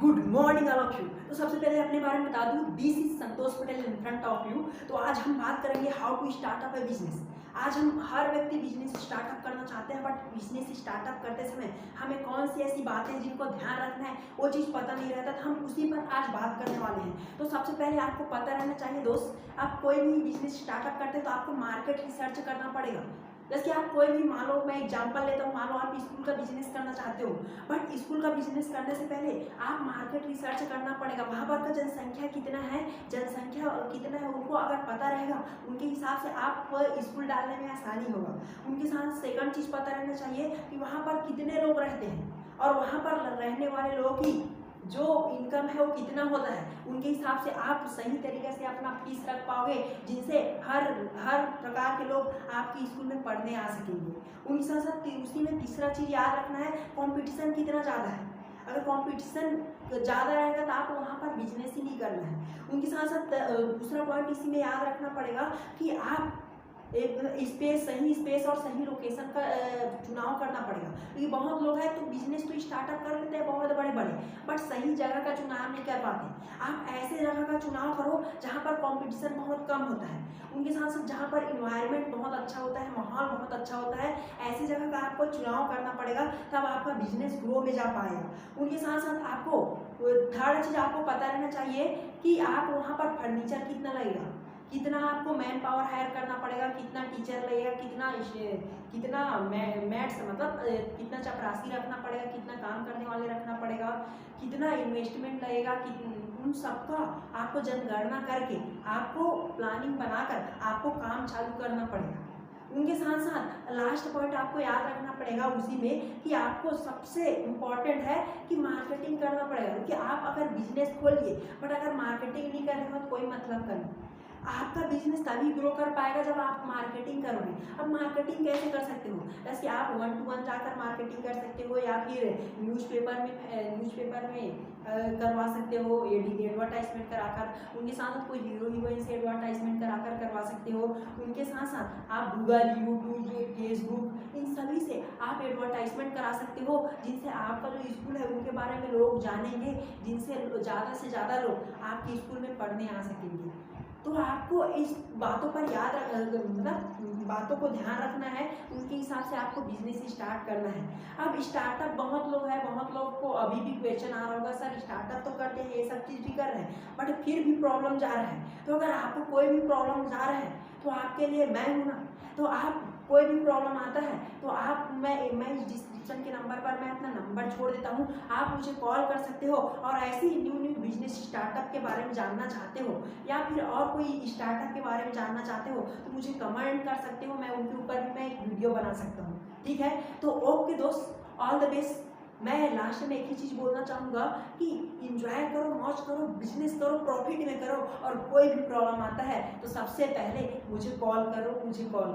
Good morning all of you. तो सबसे पहले अपने बारे में बता दूं, this is Santosh Patel in front of you. तो आज हम बात करेंगे how to startup a business. आज हम हर व्यक्ति बिजनेस स्टार्टअप करना चाहते हैं, बट बिजनेस स्टार्टअप करते समय हमें कौन सी ऐसी बातें जिनको ध्यान रखना है वो चीज़ पता नहीं रहता, तो हम उसी पर आज बात करने वाले हैं। तो सबसे पहले आपको पता रहना चाहिए दोस्त, आप कोई भी बिजनेस स्टार्टअप करते हैं तो आपको मार्केट रिसर्च करना पड़ेगा। जैसे आप कोई भी, मान लो मैं एग्जांपल लेता हूँ, मान लो आप स्कूल का बिजनेस करना चाहते हो, बट स्कूल का बिजनेस करने से पहले आप मार्केट रिसर्च करना पड़ेगा। वहाँ पर का जनसंख्या कितना है, जनसंख्या कितना है उनको अगर पता रहेगा, उनके हिसाब से आप स्कूल डालने में आसानी होगा। उनके साथ सेकंड चीज़ पता रहना चाहिए कि वहाँ पर कितने लोग रहते हैं और वहाँ पर रहने वाले लोगों की जो इनकम है वो कितना होता है। उनके हिसाब से आप सही तरीके से अपना फीस रख पाओगे, जिनसे हर हर प्रकार के लोग आपके स्कूल में पढ़ने आ सकेंगे। उनके साथ साथ उसी में तीसरा चीज़ याद रखना है, कंपटीशन कितना ज़्यादा है। अगर कंपटीशन ज़्यादा रहेगा तो आप वहाँ पर बिजनेस ही नहीं करना है। उनके साथ साथ दूसरा पॉइंट इसी में याद रखना पड़ेगा कि आप एक सही स्पेस और सही लोकेशन का चुनाव करना पड़ेगा, क्योंकि बहुत लोग हैं तो बिजनेस तो स्टार्टअप कर लेते हैं बहुत बड़े बड़े, बट सही जगह का चुनाव नहीं कर पाते। आप ऐसे जगह का चुनाव करो जहाँ पर कंपटीशन बहुत कम होता है। उनके साथ साथ जहाँ पर इन्वायरमेंट बहुत अच्छा होता है, माहौल बहुत अच्छा होता है, ऐसी जगह का आपको चुनाव करना पड़ेगा, तब आपका बिजनेस ग्रो में जा पाएगा। उनके साथ साथ आपको थर्ड चीज़ आपको पता रहना चाहिए कि आप वहाँ पर फर्नीचर कितना लगेगा, कितना आपको मैन पावर हायर करना पड़ेगा, कितना टीचर लगेगा, कितना मैट्स मतलब कितना चपरासी रखना पड़ेगा, कितना काम करने वाले रखना पड़ेगा, कितना इन्वेस्टमेंट लगेगा, उन सबका आपको जनगणना करके आपको प्लानिंग बनाकर आपको काम चालू करना पड़ेगा। उनके साथ साथ लास्ट पॉइंट आपको याद रखना पड़ेगा उसी में कि आपको सबसे इम्पॉर्टेंट है कि मार्केटिंग करना पड़ेगा। क्योंकि आप अगर बिजनेस खोलिए बट अगर मार्केटिंग नहीं कर रहे हो तो कोई मतलब का नहीं। आपका बिजनेस तभी ग्रो कर पाएगा जब आप मार्केटिंग करोगे। अब मार्केटिंग कैसे कर सकते हो, जैसे आप 1 to 1 जाकर मार्केटिंग कर सकते हो, या फिर न्यूज़पेपर में करवा सकते हो, एडवर्टाइजमेंट कराकर। उनके साथ साथ कोई हीरोइन से एडवर्टाइजमेंट कराकर करवा सकते हो। उनके साथ साथ आप गूगल, यूट्यूब, फेसबुक, इन सभी से आप एडवर्टाइजमेंट करा सकते हो, जिनसे आपका जो स्कूल है उनके बारे में लोग जानेंगे, जिनसे ज़्यादा से ज़्यादा लोग आपके स्कूल में पढ़ने आ सकेंगे। तो आपको इस बातों पर मतलब बातों को ध्यान रखना है, उनके हिसाब से आपको बिजनेस स्टार्ट करना है। अब स्टार्टअप बहुत लोग हैं, बहुत लोग को अभी भी क्वेश्चन आ रहा होगा, सर स्टार्टअप तो करते हैं, ये सब चीज़ भी कर रहे हैं, बट फिर भी प्रॉब्लम जा रहा है। तो अगर आपको कोई भी प्रॉब्लम जा रहा है तो आपके लिए मैं हूँ ना। तो आप कोई भी प्रॉब्लम आता है तो आप मैं इस डिस्क्रिप्शन के नंबर पर मैं अपना नंबर छोड़ देता हूँ, आप मुझे कॉल कर सकते हो। और ऐसे ही न्यू बिजनेस स्टार्टअप के बारे में जानना चाहते हो या फिर और कोई स्टार्टअप के बारे में जानना चाहते हो तो मुझे कमेंट कर सकते हो, मैं उनके ऊपर भी मैं एक वीडियो बना सकता हूँ। ठीक है, तो ओके दोस्त, ऑल द बेस्ट। मैं लास्ट में एक ही चीज़ बोलना चाहूँगा कि इंजॉय करो, मौज करो, बिजनेस करो, प्रॉफिट में करो, और कोई भी प्रॉब्लम आता है तो सबसे पहले मुझे कॉल करो, मुझे कॉल